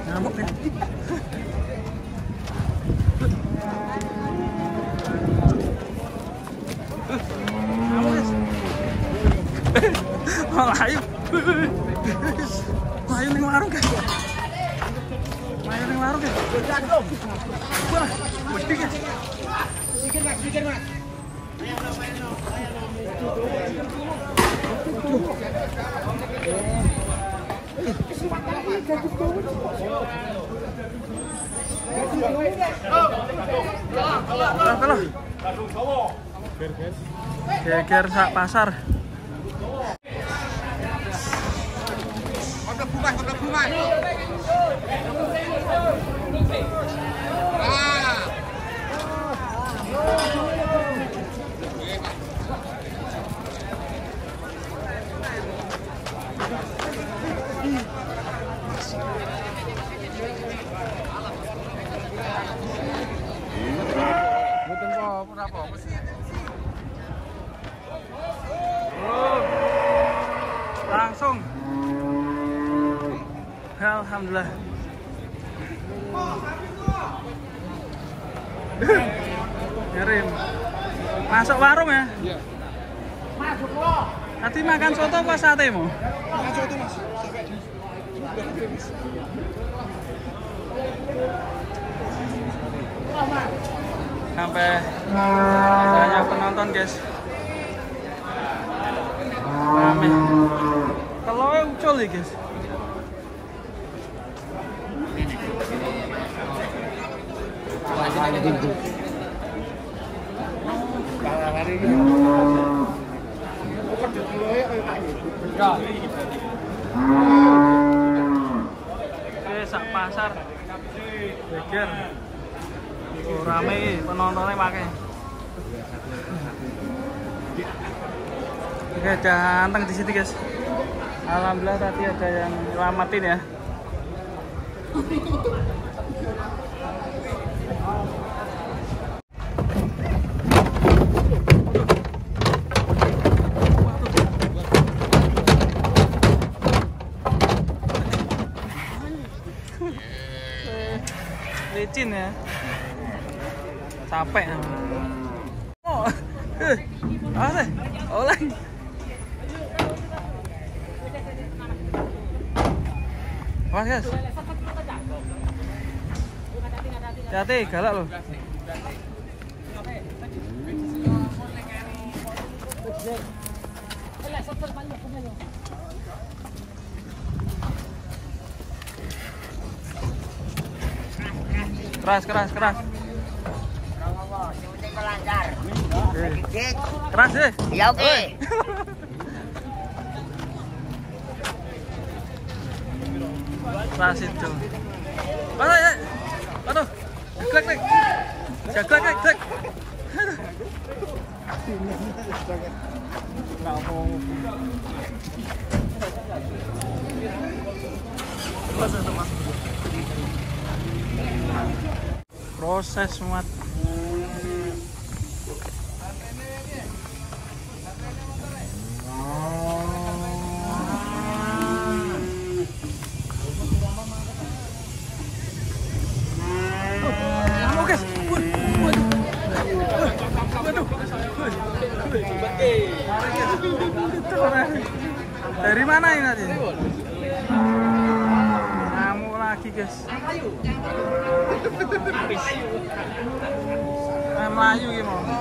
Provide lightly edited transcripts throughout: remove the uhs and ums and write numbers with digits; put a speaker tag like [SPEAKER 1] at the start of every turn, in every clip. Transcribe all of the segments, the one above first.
[SPEAKER 1] Ngamuk ya. Layu. Layu ning warung guys. Layu ning warung guys. Wah, mesti guys. Sikit Mas. Geger sak pasar.
[SPEAKER 2] Kodok bunga.
[SPEAKER 1] Langsung. Alhamdulillah. Ngirim. Masuk warung ya?
[SPEAKER 2] Iya.
[SPEAKER 1] Masuk loh. Tadi makan soto apa sate mu?
[SPEAKER 2] Makan soto Mas.
[SPEAKER 1] Sampai banyak penonton guys. Rame. Kalau ucul ya guys. Oke, sak pasar geger. Rame penontonnya pakai. Oke, ganteng di sini guys. Alhamdulillah tadi ada yang nyelamatin ya. Licin ya. Capek. Oh. Awas deh. Oleh. Awas guys. Hati-hati, galak loh. Keras. Keras deh.
[SPEAKER 3] Ya oke.
[SPEAKER 1] Keras itu. Mana ya? Aduh. Klik. Jaglek. Aduh. Proses mat. Dari mana ini nanti? Ngamuk lagi guys. Melayu gimana?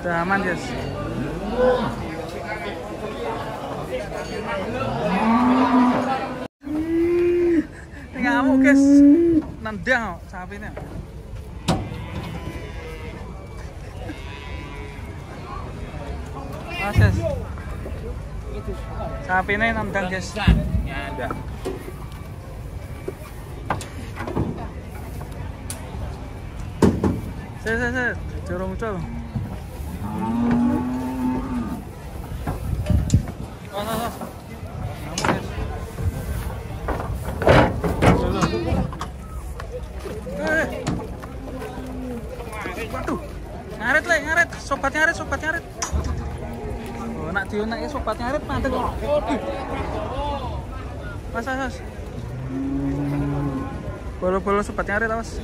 [SPEAKER 1] Udah aman guys. Ngamuk guys, nendang sapinya. Mas guys, sapinya nendang guys.
[SPEAKER 2] Ada.
[SPEAKER 1] Set, jorong muncul. Ngaret le, ngaret. Sobat ngaret, sobat ngaret. Oh, nak diunek ya sobat ngaret mandek kok. Mas. Bolo-bolo sobat ngaret awas.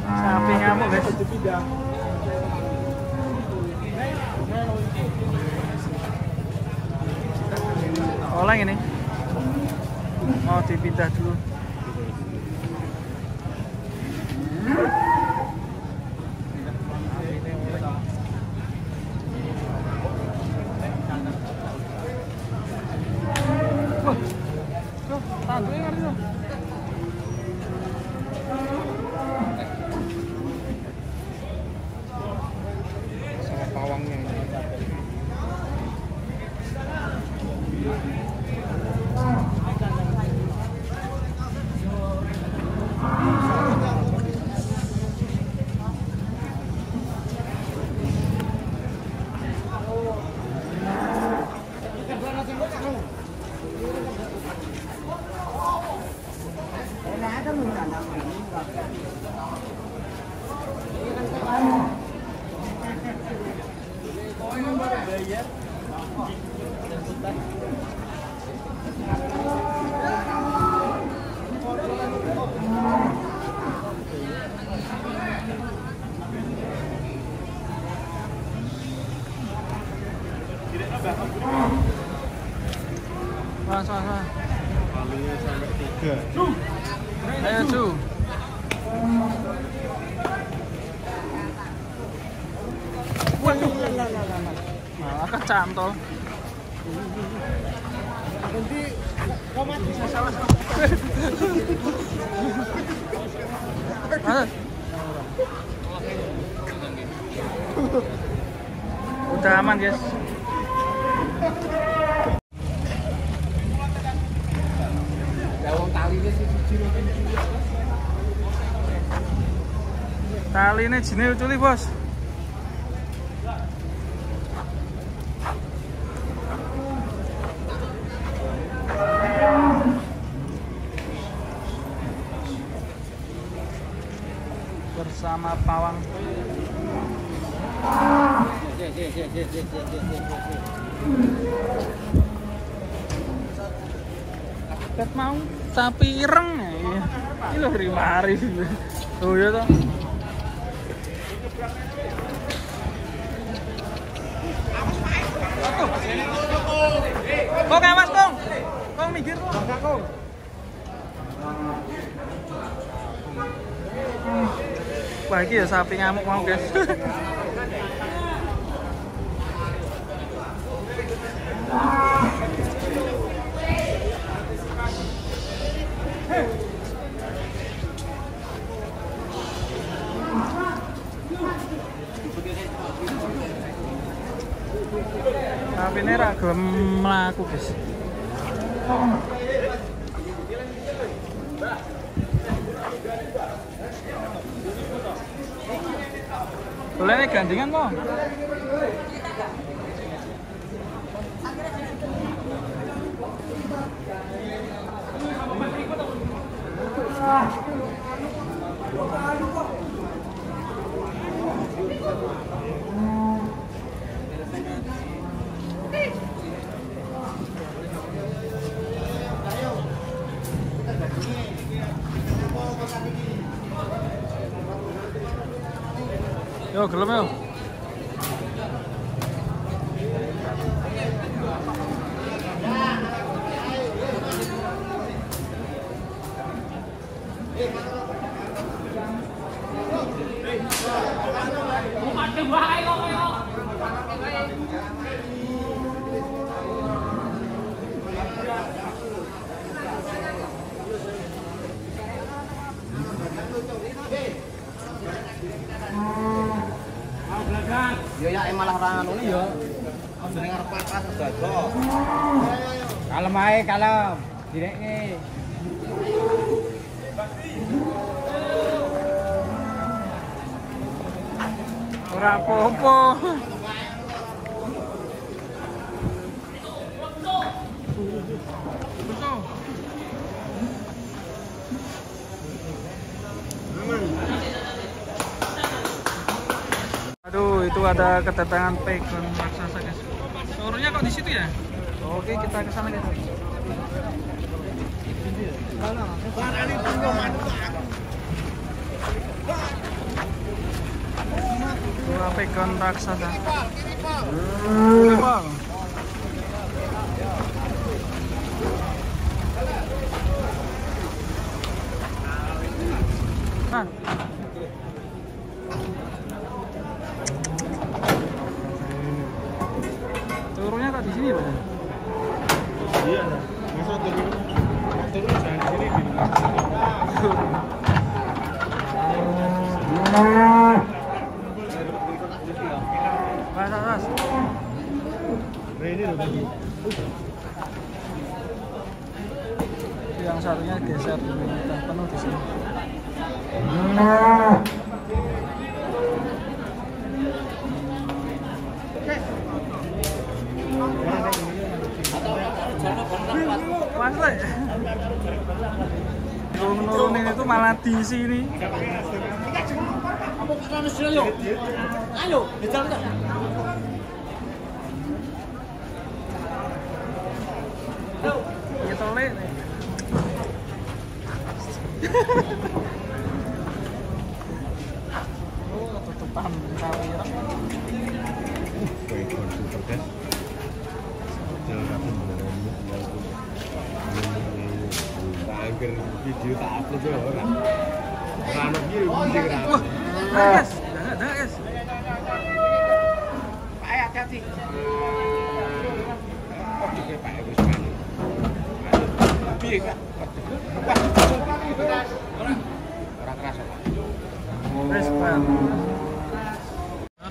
[SPEAKER 1] Sapi ngamuk guys. Oleng ini. Mau dipindah dulu.
[SPEAKER 2] Sama pawangnya ini.
[SPEAKER 1] Mas.
[SPEAKER 2] Kalinya sampai 3.
[SPEAKER 1] Ayo cu. Malah kecantol.
[SPEAKER 2] Nanti kau mati salah.
[SPEAKER 1] Udah aman guys. Tali ini jenis lucu nih bos. Bersama pawang. Ket mau sapi ireng ya. Ini loh rimari. Oh iya toh. Kong awas kong. Kong minggir kong. Wah ini ya sapi ngamuk mau guys. Sapi ini rak gelem mlaku guys. Boleh nih gandengan kok. Yo, gelem yo.
[SPEAKER 3] Ya malah rangan ini ya. Jeneng arep pas dago. Kalem ae, kalem. Direkne.
[SPEAKER 1] Ora apa-apa. Itu ada kedatangan pegon raksasa guys. Turunnya kok di situ ya? Oke, kita ke sana guys. Dua pegon raksasa. Wow. Nah. Turunnya kok di sini, Pak?
[SPEAKER 2] Iya, masa turun jangan di sini di rumah.
[SPEAKER 1] Mas.
[SPEAKER 2] Nah ini loh tadi.
[SPEAKER 1] Yang satunya geser dulu, kita penuh di sini. Mas Le, nurunin itu malah di sini. Ayo, ya tole. Oh, tutupan kawir.
[SPEAKER 2] Pegon super guys. Jalan Angger video tak upload ya ora. Ora ono iki mesti ora.
[SPEAKER 1] Guys, enggak guys.
[SPEAKER 3] Pak hati-hati. Oh, iki Pak wis kan. Piye Kak? Ora kerasa Pak.
[SPEAKER 1] Respon.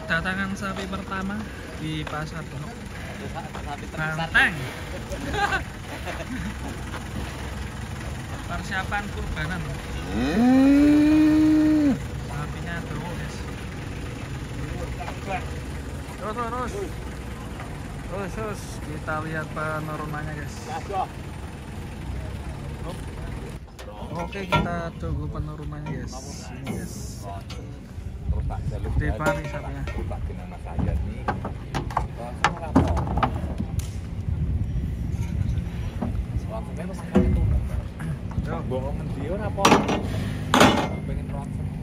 [SPEAKER 1] Datangan sapi pertama di pasar Donok. Banteng. Persiapan kurbanan. Sapinya terus. Terus kita lihat penurunannya guys. Oke, kita tunggu penurunannya guys. Ini guys. Di Bali sapinya.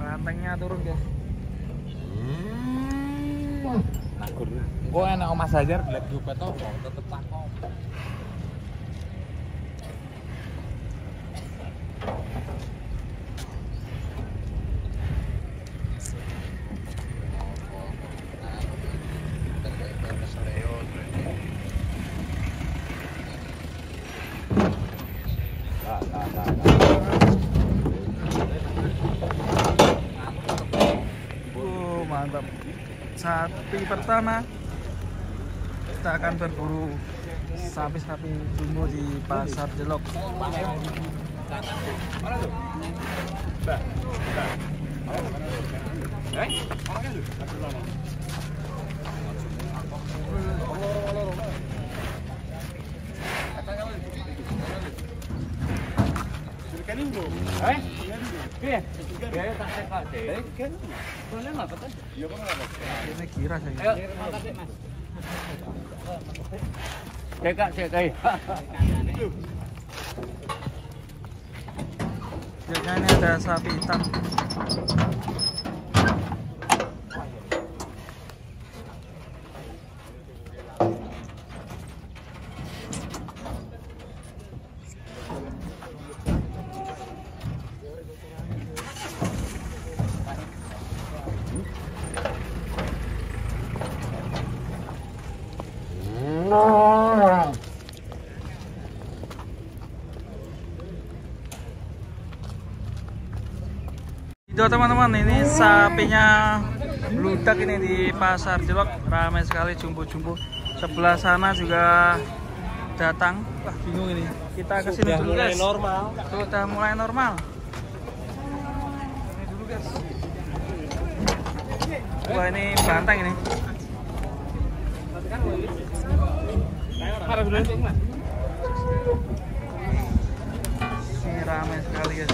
[SPEAKER 1] Bantengnya turun guys.
[SPEAKER 3] Engko enak Mas Hajar blek jupet to tetep takon.
[SPEAKER 1] Mantap. Sapi pertama kita akan berburu sapi-sapi jumbo di pasar Jelok. Ini kira saya.
[SPEAKER 3] Cek.
[SPEAKER 1] Jadinya ini ada sapi hitam. Itu teman-teman, ini sapinya bludak ini di pasar Jelok, ramai sekali jumbo-jumbo. Sebelah sana juga datang. Wah, bingung ini. Kita ke sini dulu guys. Sudah mulai normal. Ini dulu guys. Wah, ini banteng ini. Ini ramai sekali guys.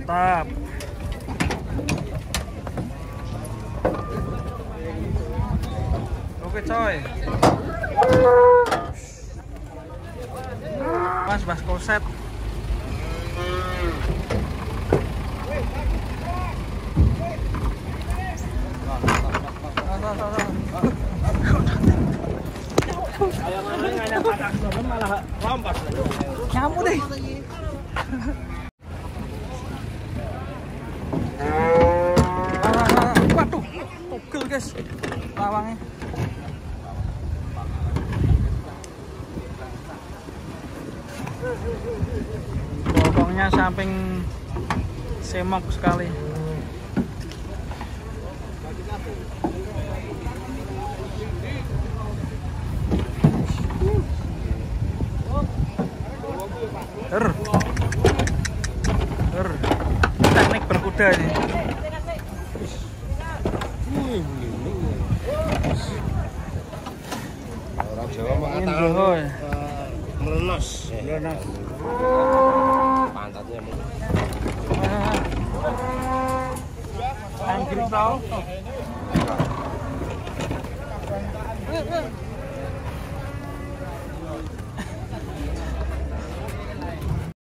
[SPEAKER 1] Mantap. Oke coy. Mas koset.
[SPEAKER 3] Malah rampas.
[SPEAKER 1] Nyamuk deh. Waduh, togel guys, lawangnya. Bokongnya samping semok sekali. Teknik berkuda ini.
[SPEAKER 2] Orang Jawa mengatakan merenos. Pantatnya
[SPEAKER 1] Anggir tau.